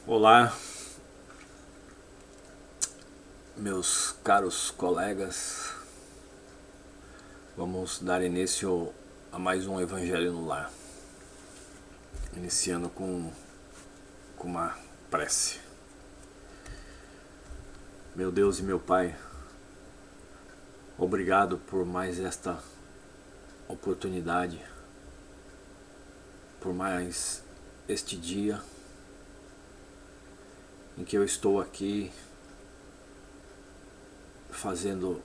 Olá, meus caros colegas. Vamos dar início a mais um Evangelho no Lar, iniciando com uma prece. Meu Deus e meu Pai, obrigado por mais esta oportunidade, por mais este dia em que eu estou aqui fazendo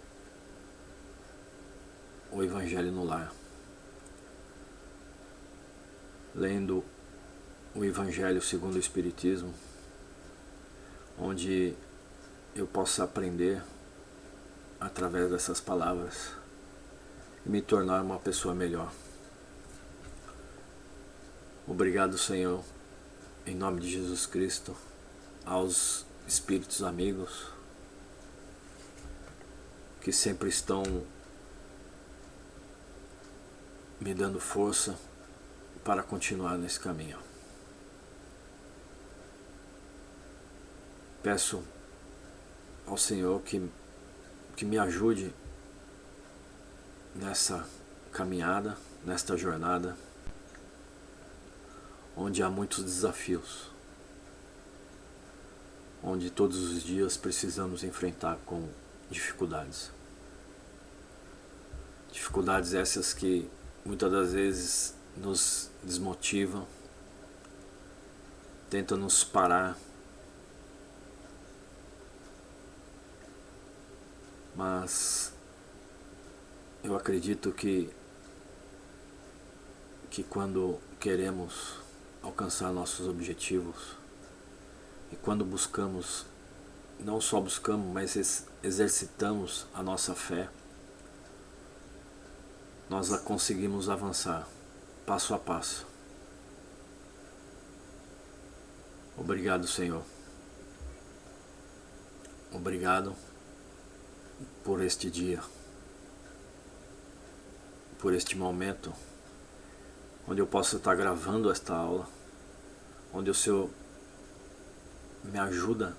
o Evangelho no Lar, lendo o Evangelho segundo o Espiritismo, onde eu possa aprender através dessas palavras e me tornar uma pessoa melhor. Obrigado, Senhor, em nome de Jesus Cristo, aos espíritos amigos que sempre estão me dando força para continuar nesse caminho. Peço ao Senhor que me ajude nessa caminhada, nesta jornada, onde há muitos desafios, onde todos os dias precisamos enfrentar com dificuldades. Dificuldades essas que muitas das vezes nos desmotivam, tentam nos parar, mas eu acredito que quando queremos alcançar nossos objetivos e quando buscamos, não só buscamos, mas exercitamos a nossa fé, nós conseguimos avançar passo a passo. Obrigado, Senhor. Obrigado por este dia, por este momento onde eu possa estar gravando esta aula, onde o Senhor me ajuda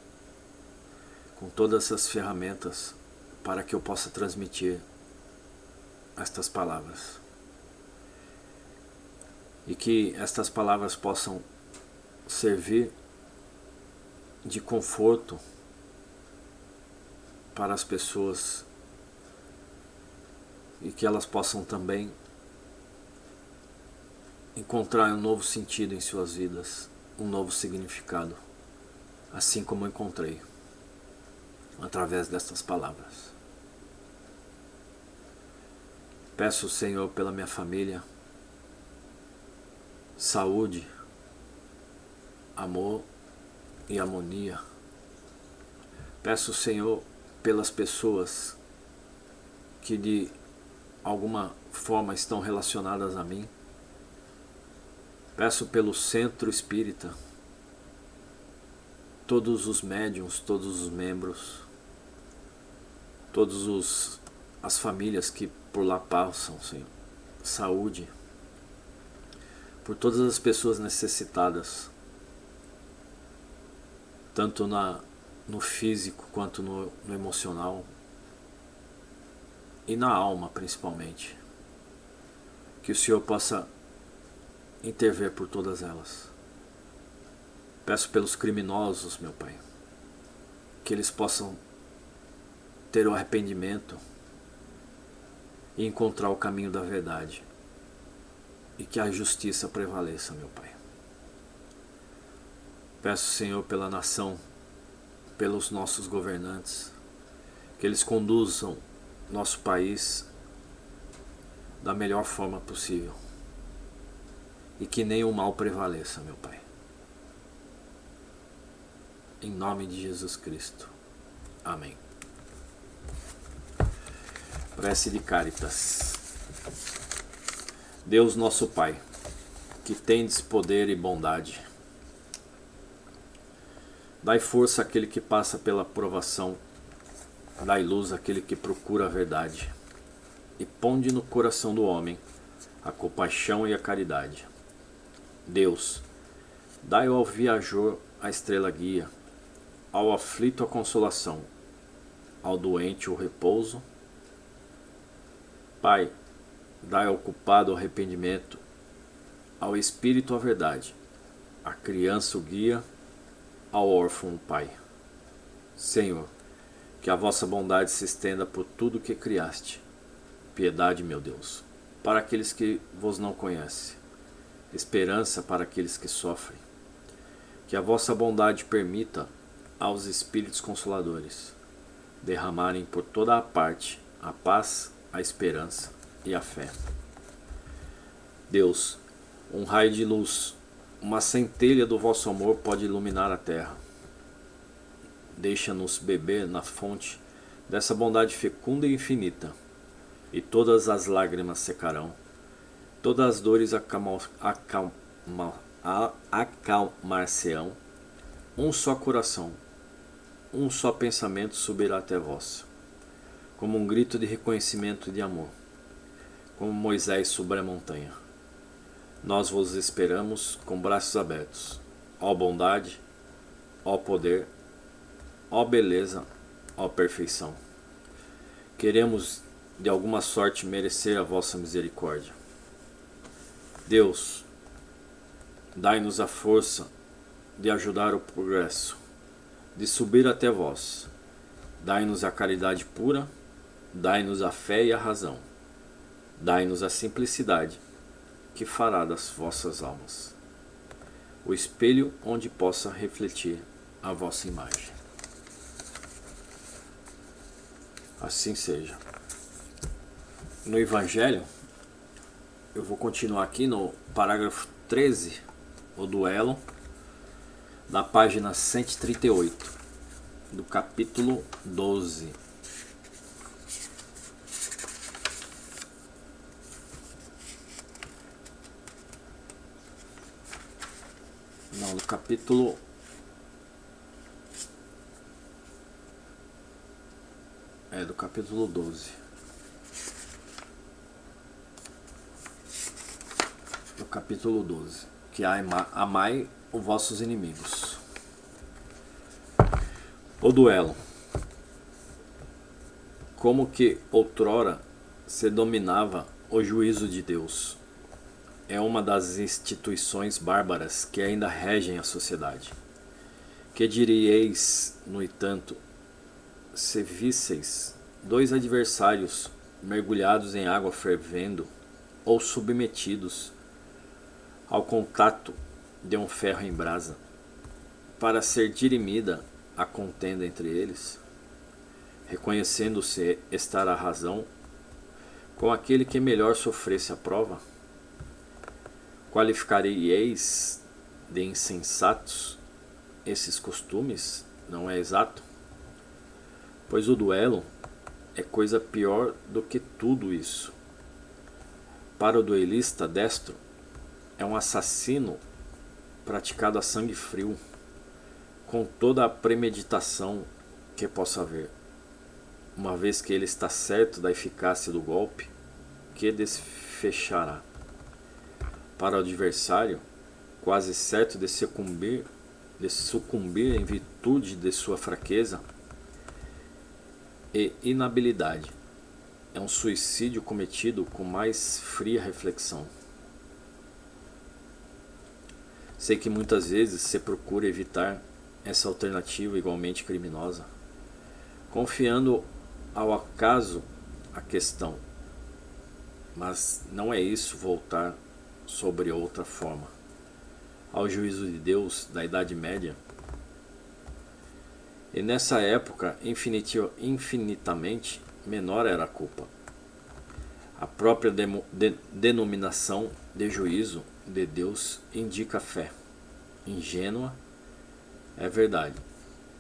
com todas essas ferramentas para que eu possa transmitir estas palavras. E que estas palavras possam servir de conforto para as pessoas e que elas possam também encontrar um novo sentido em suas vidas, um novo significado, assim como eu encontrei através destas palavras. Peço, Senhor, pela minha família, saúde, amor e harmonia. Peço, Senhor, pelas pessoas que de alguma forma estão relacionadas a mim. Peço pelo Centro Espírita, todos os médiuns, todos os membros, todas as famílias que por lá passam, Senhor. Saúde, por todas as pessoas necessitadas, tanto no físico quanto no emocional e na alma principalmente. Que o Senhor possa intervir por todas elas. Peço pelos criminosos, meu Pai, que eles possam ter o arrependimento e encontrar o caminho da verdade, e que a justiça prevaleça, meu Pai. Peço, Senhor, pela nação, pelos nossos governantes, que eles conduzam nosso país da melhor forma possível e que nenhum mal prevaleça, meu Pai. Em nome de Jesus Cristo. Amém. Prece de Caritas. Deus nosso Pai, que tendes poder e bondade, dai força àquele que passa pela provação, dai luz àquele que procura a verdade, e ponde no coração do homem a compaixão e a caridade. Deus, dai ao viajor a estrela guia, ao aflito a consolação, ao doente o repouso. Pai, dai ao culpado o arrependimento, ao espírito a verdade, à criança o guia, ao órfão o pai. Senhor, que a vossa bondade se estenda por tudo que criaste. Piedade, meu Deus, para aqueles que vos não conhecem, esperança para aqueles que sofrem. Que a vossa bondade permita aos Espíritos Consoladores derramarem por toda a parte a paz, a esperança e a fé. Deus, um raio de luz, uma centelha do vosso amor pode iluminar a terra. Deixa-nos beber na fonte dessa bondade fecunda e infinita, e todas as lágrimas secarão, todas as dores acalmar-se-ão, um só coração, um só pensamento subirá até vós, como um grito de reconhecimento e de amor, como Moisés sobre a montanha. Nós vos esperamos com braços abertos, ó bondade, ó poder, ó beleza, ó perfeição. Queremos de alguma sorte merecer a vossa misericórdia. Deus, dai-nos a força de ajudar o progresso, de subir até vós. Dai-nos a caridade pura, dai-nos a fé e a razão. Dai-nos a simplicidade, que fará das vossas almas o espelho onde possa refletir a vossa imagem. Assim seja. No Evangelho, eu vou continuar aqui no parágrafo 13, o duelo, na página 138, do capítulo 12. Não, do capítulo... do capítulo 12. Do capítulo 12. Que é amai os vossos inimigos. O duelo. Como que outrora se dominava o juízo de Deus, é uma das instituições bárbaras que ainda regem a sociedade. Que diríeis, no entanto, se visseis dois adversários mergulhados em água fervendo ou submetidos ao contato de um ferro em brasa, para ser dirimida a contenda entre eles, reconhecendo-se estar a razão com aquele que melhor sofresse a prova? Qualificareis de insensatos esses costumes? Não é exato? Pois o duelo é coisa pior do que tudo isso. Para o duelista destro, é um assassino praticado a sangue frio, com toda a premeditação que possa haver, uma vez que ele está certo da eficácia do golpe que desfechará. Para o adversário, quase certo de sucumbir em virtude de sua fraqueza e inabilidade, é um suicídio cometido com mais fria reflexão. Sei que muitas vezes se procura evitar essa alternativa igualmente criminosa, confiando ao acaso a questão, mas não é isso voltar sobre outra forma ao juízo de Deus da Idade Média? E nessa época infinitamente menor era a culpa. A própria denominação de juízo de Deus indica fé. Ingênua, é verdade,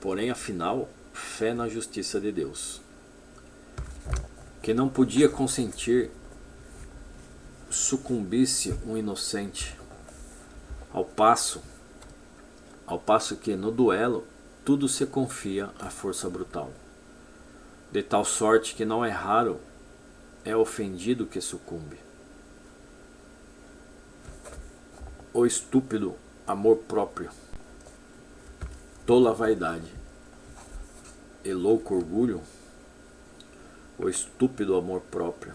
porém afinal fé na justiça de Deus, que não podia consentir sucumbisse um inocente, ao passo que no duelo tudo se confia à força brutal, de tal sorte que não é raro é ofendido que sucumbe. O estúpido amor próprio tola vaidade e louco orgulho, o estúpido amor próprio,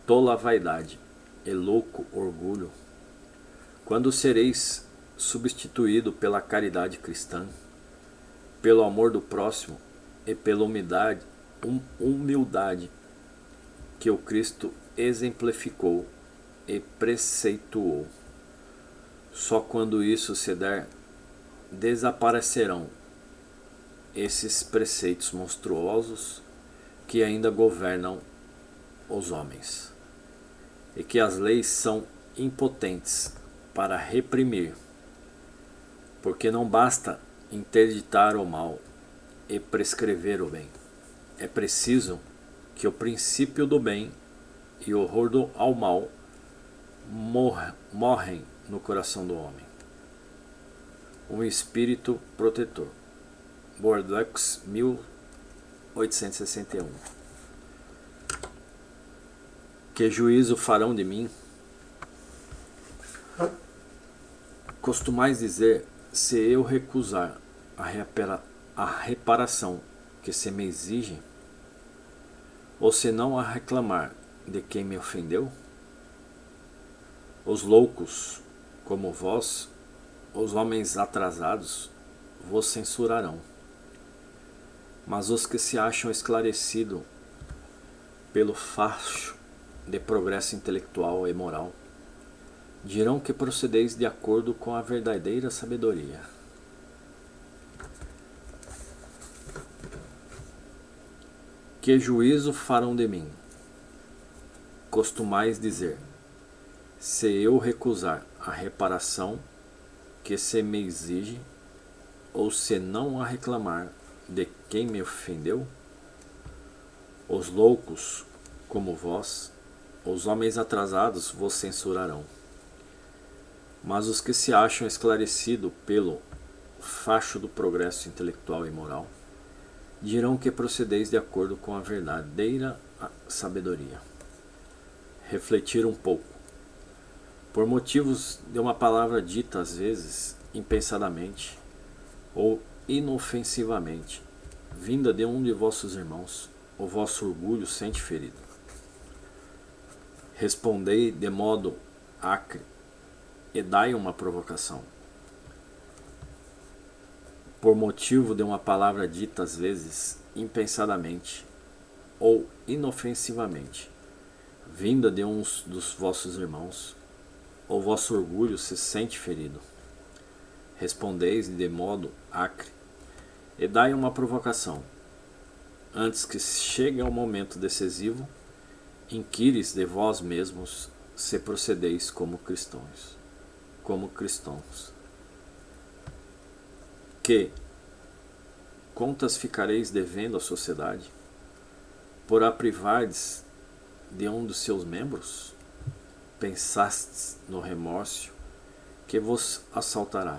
tola vaidade e louco orgulho, quando sereis substituído pela caridade cristã, pelo amor do próximo e pela humildade que o Cristo exemplificou e preceituou. Só quando isso se der, desaparecerão esses preceitos monstruosos que ainda governam os homens, e que as leis são impotentes para reprimir, porque não basta interditar o mal e prescrever o bem. É preciso que o princípio do bem e o horror ao mal morrem no coração do homem. Um espírito protetor. Bordeaux, 1861. Que juízo farão de mim? Costumais dizer, se eu recusar a reparação que se me exige, ou se não a reclamar de quem me ofendeu? Os loucos, como vós, os homens atrasados, vos censurarão. Mas os que se acham esclarecidos pelo facho de progresso intelectual e moral, dirão que procedeis de acordo com a verdadeira sabedoria. Que juízo farão de mim? Costumais dizer, se eu recusar a reparação que se me exige, ou se não a reclamar de quem me ofendeu? Os loucos, como vós, os homens atrasados vos censurarão. Mas os que se acham esclarecidos pelo facho do progresso intelectual e moral, dirão que procedeis de acordo com a verdadeira sabedoria. Refletir um pouco. Por motivos de uma palavra dita às vezes impensadamente ou inofensivamente, vinda de um de vossos irmãos, o vosso orgulho sente ferido. Respondei de modo acre e dai uma provocação. Por motivo de uma palavra dita às vezes impensadamente ou inofensivamente, vinda de um dos vossos irmãos, o vosso orgulho se sente ferido. Respondeis de modo acre e dai uma provocação. Antes que chegue ao momento decisivo, inquires de vós mesmos se procedeis como cristãos. Que contas ficareis devendo à sociedade por a privardes de um dos seus membros? Pensastes no remorso que vos assaltará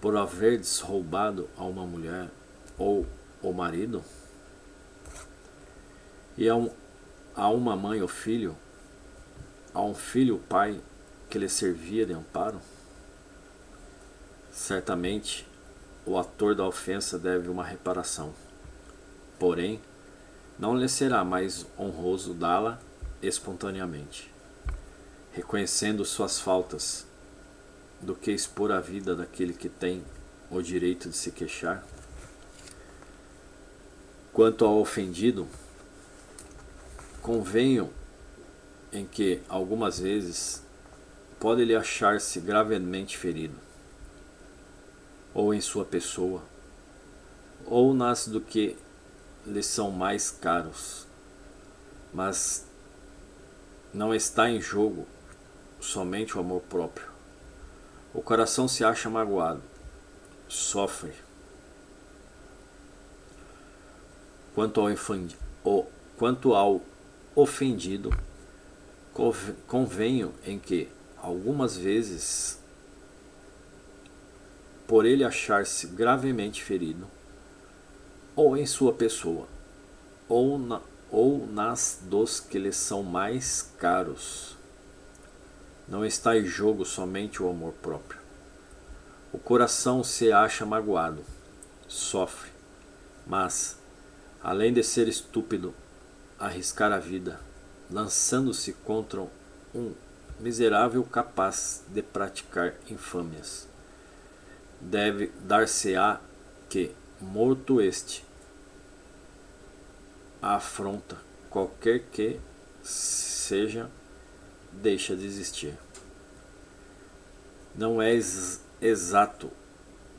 por haverdes roubado a uma mulher ou o marido? E a uma mãe ou filho, a um filho o pai que lhe servia de amparo? Certamente o ator da ofensa deve uma reparação, porém não lhe será mais honroso dá-la espontaneamente, reconhecendo suas faltas, do que expor a vida daquele que tem o direito de se queixar. Quanto ao ofendido, convenho em que algumas vezes pode ele achar-se gravemente ferido, ou em sua pessoa, ou nas do que lhe são mais caros, mas não está em jogo somente o amor próprio. O coração se acha magoado, sofre. Quanto ao ofendido, convenho em que, algumas vezes, por ele achar-se gravemente ferido, ou em sua pessoa, ou nas dos que lhe são mais caros, não está em jogo somente o amor próprio. O O coração se acha magoado, sofre, mas, além de ser estúpido, arriscar a vida, lançando-se contra um miserável capaz de praticar infâmias, deve dar-se-á que, morto este, a afronta, qualquer que seja, deixa de existir. Não é exato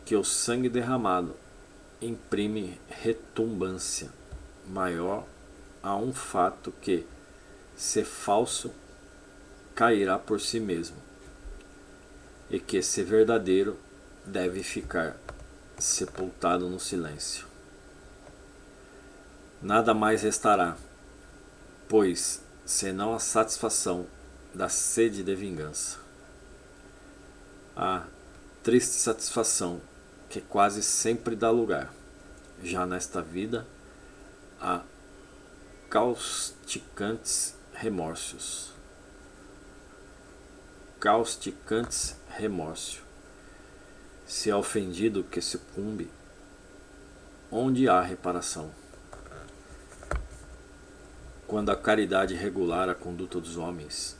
que o sangue derramado imprime retumbância maior a um fato que, se falso, cairá por si mesmo, e que, se verdadeiro, deve ficar sepultado no silêncio. Nada mais restará, pois, senão a satisfação da sede de vingança. A triste satisfação que quase sempre dá lugar, já nesta vida, a causticantes remorsos. Causticantes remorso. Se é ofendido que sucumbe, onde há reparação? Quando a caridade regular a conduta dos homens,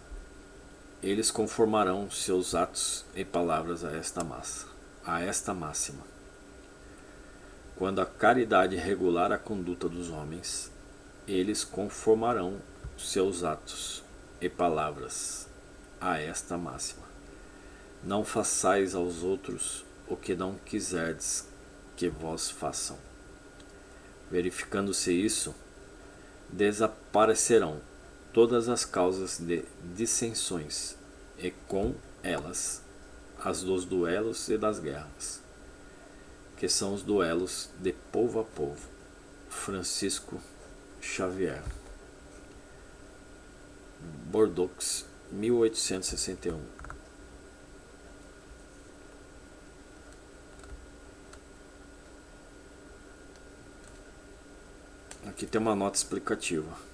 eles conformarão seus atos e palavras a esta máxima. Quando a caridade regular a conduta dos homens, eles conformarão seus atos e palavras a esta máxima. Não façais aos outros o que não quiserdes que vós façam. Verificando-se isso, desaparecerão todas as causas de dissensões, e com elas as dos duelos e das guerras, que são os duelos de povo a povo. Francisco Xavier. Bordeaux, 1861. Aqui tem uma nota explicativa.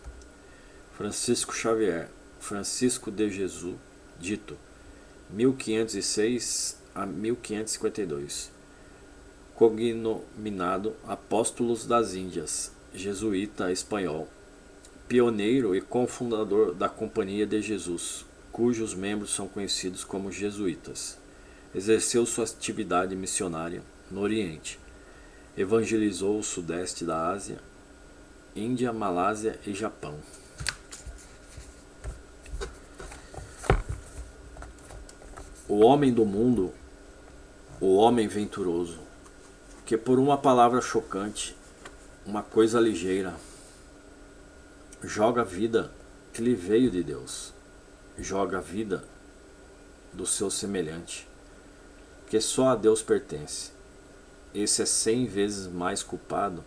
Francisco Xavier, Francisco de Jesus, dito 1506 a 1552, cognominado Apóstolos das Índias, jesuíta espanhol, pioneiro e cofundador da Companhia de Jesus, cujos membros são conhecidos como jesuítas. Exerceu sua atividade missionária no Oriente, evangelizou o sudeste da Ásia, Índia, Malásia e Japão. O homem do mundo, o homem venturoso, que por uma palavra chocante, uma coisa ligeira, joga a vida que lhe veio de Deus, joga a vida do seu semelhante, que só a Deus pertence. Esse é 100 vezes mais culpado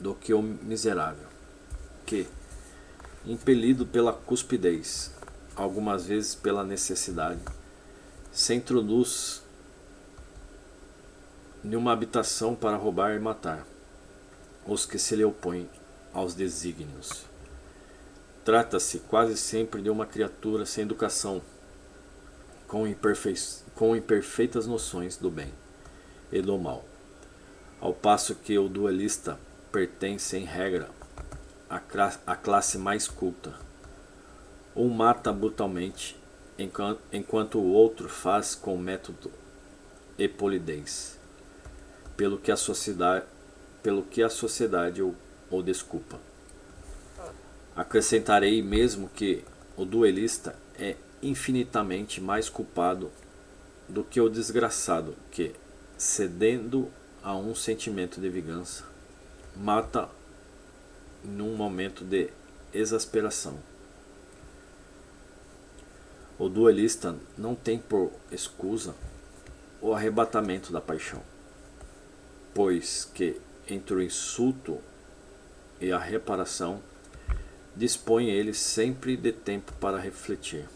do que o miserável, que, impelido pela cuspidez, algumas vezes pela necessidade, se introduz em uma habitação para roubar e matar os que se lhe opõem aos desígnios. Trata-se quase sempre de uma criatura sem educação, com imperfeitas noções do bem e do mal, ao passo que o duelista pertence, em regra, à classe mais culta. Um mata brutalmente, enquanto o outro faz com método e polidez, pelo que a sociedade o desculpa. Acrescentarei mesmo que o duelista é infinitamente mais culpado do que o desgraçado que, cedendo a um sentimento de vingança, mata num momento de exasperação. O duelista não tem por escusa o arrebatamento da paixão, pois que entre o insulto e a reparação dispõe ele sempre de tempo para refletir.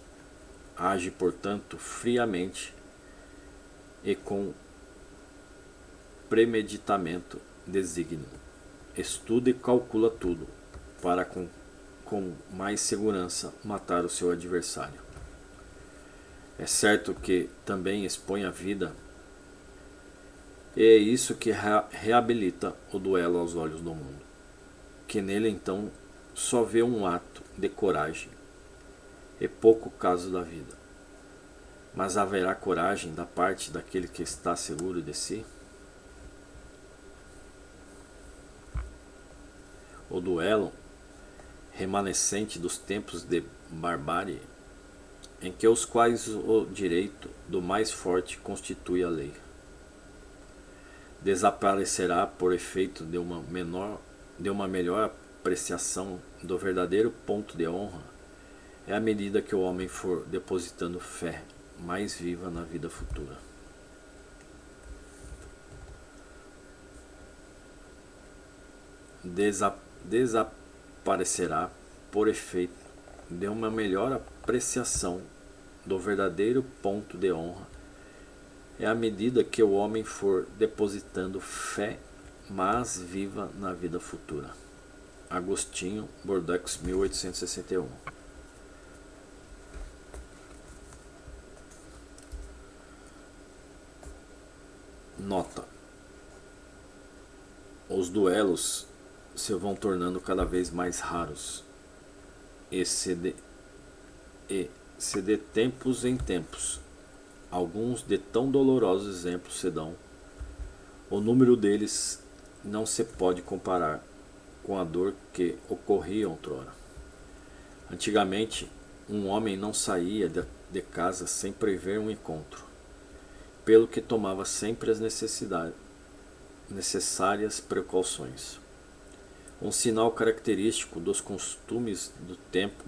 Age, portanto, friamente e com premeditamento desígnio. Estuda e calcula tudo para com mais segurança matar o seu adversário. É certo que também expõe a vida E é isso que reabilita o duelo aos olhos do mundo, que nele então só vê um ato de coragem e pouco caso da vida. Mas haverá coragem da parte daquele que está seguro de si? O duelo, remanescente dos tempos de barbárie, em que os quais o direito do mais forte constitui a lei, desaparecerá por efeito de uma melhor apreciação do verdadeiro ponto de honra, é à medida que o homem for depositando fé mais viva na vida futura. Desaparecerá por efeito de uma melhor apreciação do verdadeiro ponto de honra, é à medida que o homem for depositando fé mais viva na vida futura. Agostinho, Bordeaux, 1861. Nota: os duelos se vão tornando cada vez mais raros e se de tempos em tempos alguns de tão dolorosos exemplos se dão, o número deles não se pode comparar com a dor que ocorria outrora. Antigamente, um homem não saía de casa sem prever um encontro, pelo que tomava sempre as necessárias precauções. Um sinal característico dos costumes do tempo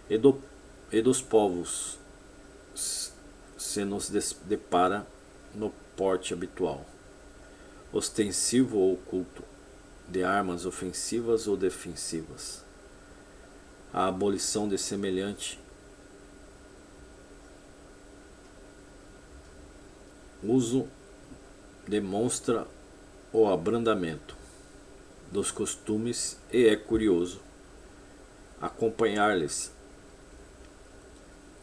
e dos povos se nos depara no porte habitual, ostensivo ou oculto, de armas ofensivas ou defensivas. A abolição de semelhante uso demonstra o abrandamento dos costumes e é curioso acompanhar-lhes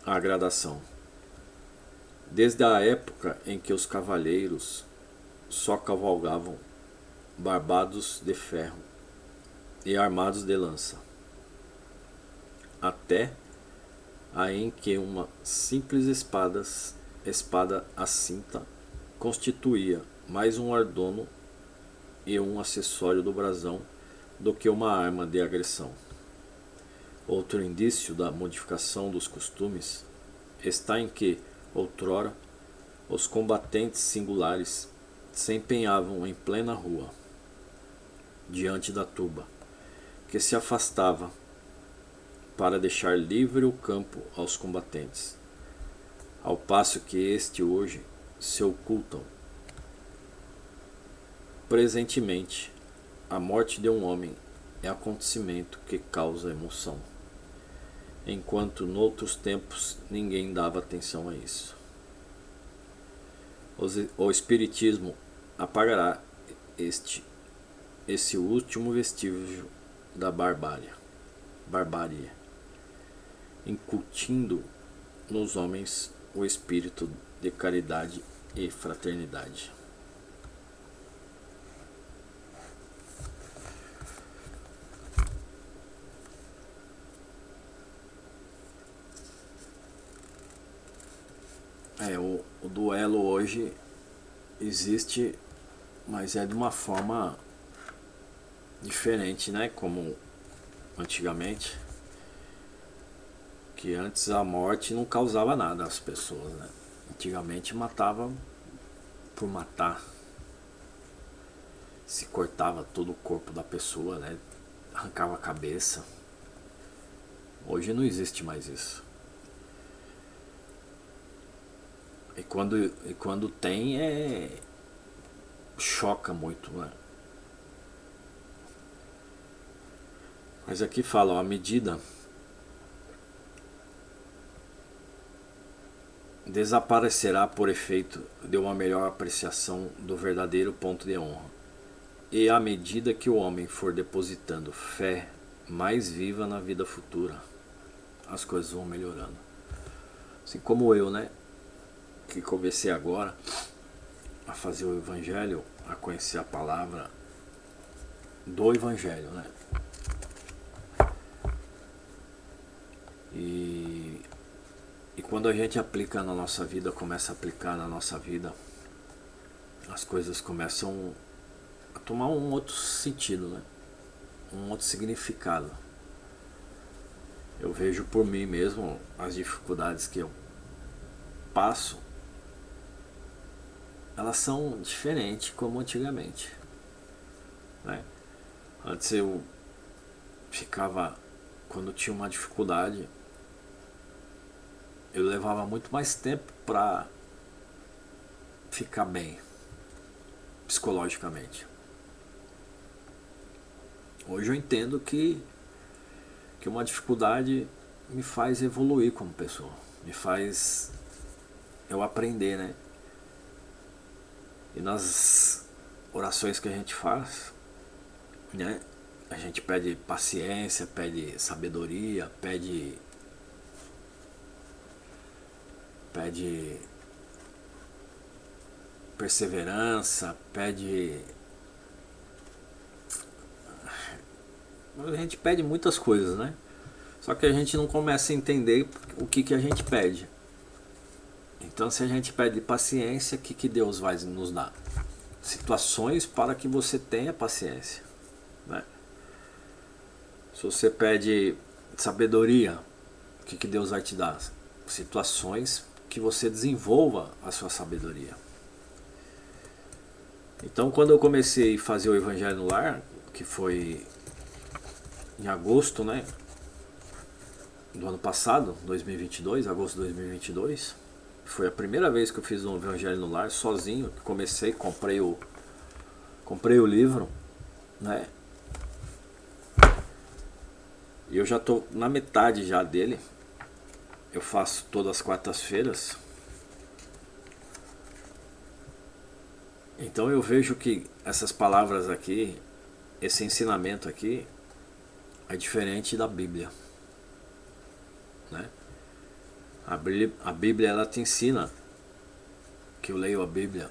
a gradação. Desde a época em que os cavalheiros só cavalgavam barbados de ferro e armados de lança, até a em que uma simples espada à cinta constituía mais um adorno e um acessório do brasão do que uma arma de agressão. Outro indício da modificação dos costumes está em que, outrora, os combatentes singulares se empenhavam em plena rua, diante da turba, que se afastava para deixar livre o campo aos combatentes, ao passo que este hoje se ocultam. Presentemente, a morte de um homem é acontecimento que causa emoção, enquanto noutros tempos ninguém dava atenção a isso. O espiritismo apagará esse último vestígio da barbárie, incutindo nos homens o espírito de caridade e fraternidade. O duelo hoje existe, mas é de uma forma diferente, né? Como antigamente, que antes a morte não causava nada às pessoas, né? Antigamente matava por matar, se cortava todo o corpo da pessoa, né? Arrancava a cabeça. Hoje não existe mais isso. E quando tem, choca muito, né? Mas aqui fala, ó, a medida desaparecerá por efeito de uma melhor apreciação do verdadeiro ponto de honra. E à medida que o homem for depositando fé mais viva na vida futura, as coisas vão melhorando. Assim como eu, né? Que comecei agora, a fazer o Evangelho, a conhecer a palavra do Evangelho, né? E quando a gente aplica na nossa vida, começa a aplicar na nossa vida, as coisas começam a tomar um outro sentido, né? Um outro significado. Eu vejo por mim mesmo as dificuldades que eu passo, elas são diferentes como antigamente, né? Antes eu ficava, quando tinha uma dificuldade, eu levava muito mais tempo para ficar bem psicologicamente. Hoje eu entendo que uma dificuldade me faz evoluir como pessoa, me faz eu aprender, né? E nas orações que a gente faz, né? A gente pede paciência, pede sabedoria, pede perseverança, a gente pede muitas coisas, né? Só que a gente não começa a entender o que a gente pede. Então, se a gente pede paciência, o que Deus vai nos dar? Situações para que você tenha paciência, né? Se você pede sabedoria, o que Deus vai te dar? Situações que você desenvolva a sua sabedoria. Então, quando eu comecei a fazer o Evangelho no Lar, que foi em agosto, né, do ano passado, 2022, agosto de 2022, foi a primeira vez que eu fiz um Evangelho no Lar sozinho. Comecei, comprei o livro, né? E eu já tô na metade já dele. Eu faço todas as quartas-feiras. Então eu vejo que essas palavras aqui, esse ensinamento aqui, é diferente da Bíblia, né? A Bíblia ela te ensina, que eu leio a Bíblia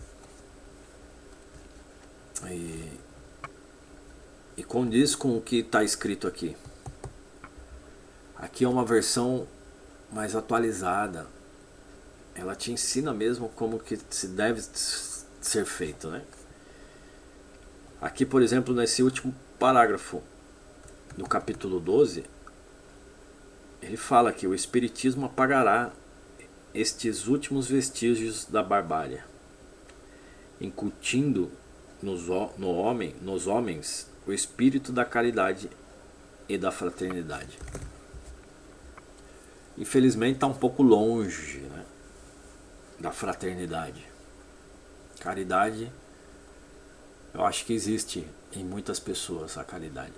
e condiz com o que está escrito aqui. Aqui é uma versão mais atualizada. Ela te ensina mesmo como que se deve ser feito, né? Aqui, por exemplo, nesse último parágrafo do capítulo 12, ele fala que o Espiritismo apagará estes últimos vestígios da barbárie, incutindo nos homens o espírito da caridade e da fraternidade. Infelizmente está um pouco longe, né, da fraternidade. Caridade, eu acho que existe em muitas pessoas a caridade,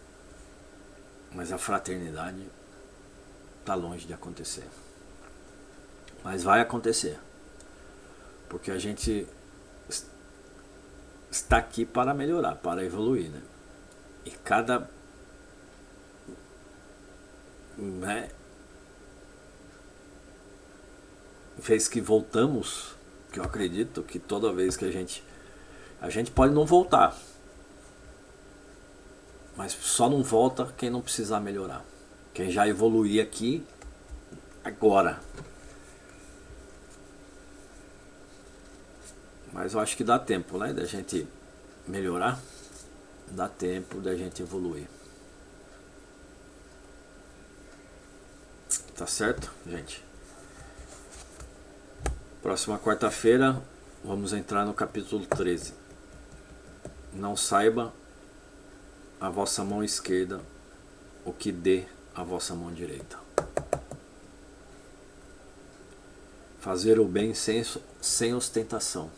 mas a fraternidade está longe de acontecer. Mas vai acontecer, porque a gente está aqui para melhorar, para evoluir, né? E cada, né, vez que voltamos, que eu acredito que toda vez que a gente pode não voltar, mas só não volta quem não precisar melhorar, quem já evoluir aqui agora. Mas eu acho que dá tempo, né, da gente melhorar, dá tempo da gente evoluir. Tá certo, gente? Próxima quarta-feira vamos entrar no capítulo 13. Não saiba a vossa mão esquerda o que dê a vossa mão direita. Fazer o bem sem ostentação.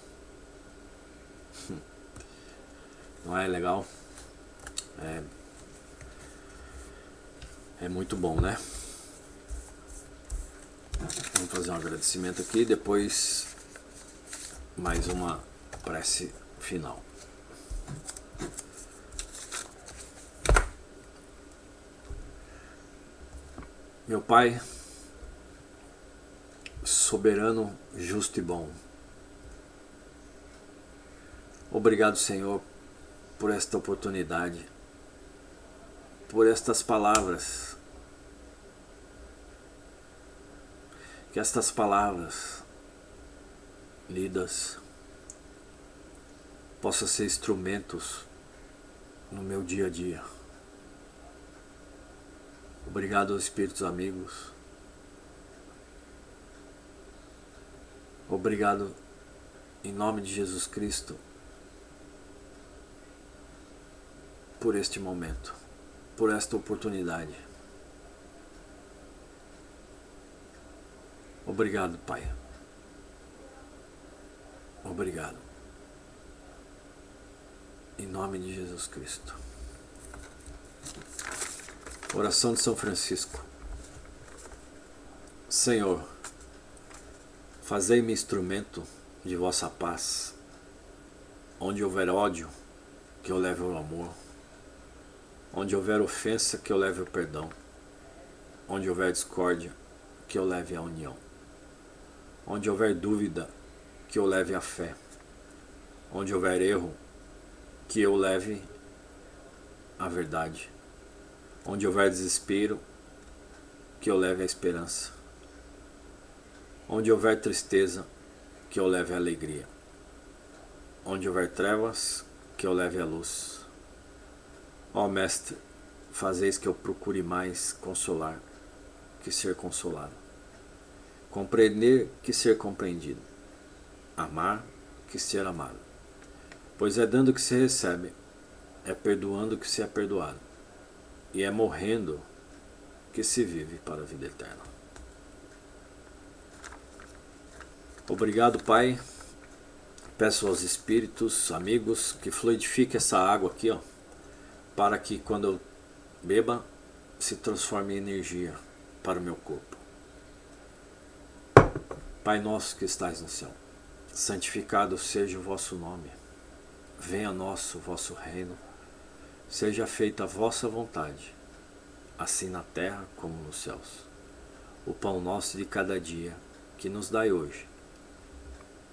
Não é legal? É muito bom, né? Vamos fazer um agradecimento aqui, depois mais uma prece final. Meu Pai, soberano, justo e bom, Obrigado, Senhor, por esta oportunidade, por estas palavras. Que estas palavras lidas possam ser instrumentos no meu dia a dia. Obrigado aos espíritos amigos. Obrigado em nome de Jesus Cristo por este momento, por esta oportunidade. Obrigado, Pai. Obrigado. Em nome de Jesus Cristo. Oração de São Francisco. Senhor, fazei-me instrumento de vossa paz. Onde houver ódio, que eu leve o amor. Onde houver ofensa, que eu leve o perdão. Onde houver discórdia, que eu leve a união. Onde houver dúvida, que eu leve a fé. Onde houver erro, que eu leve a verdade. Onde houver desespero, que eu leve a esperança. Onde houver tristeza, que eu leve a alegria. Onde houver trevas, que eu leve a luz. Ó Mestre, fazeis que eu procure mais consolar que ser consolado. Compreender que ser compreendido. Amar que ser amado. Pois é dando que se recebe, é perdoando que se é perdoado, e é morrendo que se vive para a vida eterna. Obrigado, Pai. Peço aos espíritos, amigos, que fluidifique essa água aqui, ó, para que quando eu beba, se transforme em energia para o meu corpo. Pai nosso que estais no céu, santificado seja o vosso nome. Venha a nós o vosso reino. Seja feita a vossa vontade, assim na terra como nos céus. O pão nosso de cada dia, que nos dai hoje.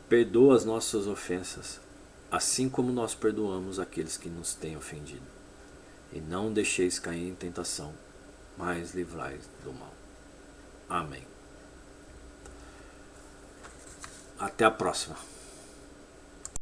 Perdoa as nossas ofensas, assim como nós perdoamos aqueles que nos têm ofendido. E não deixeis cair em tentação, mas livrai do mal. Amém. Até a próxima.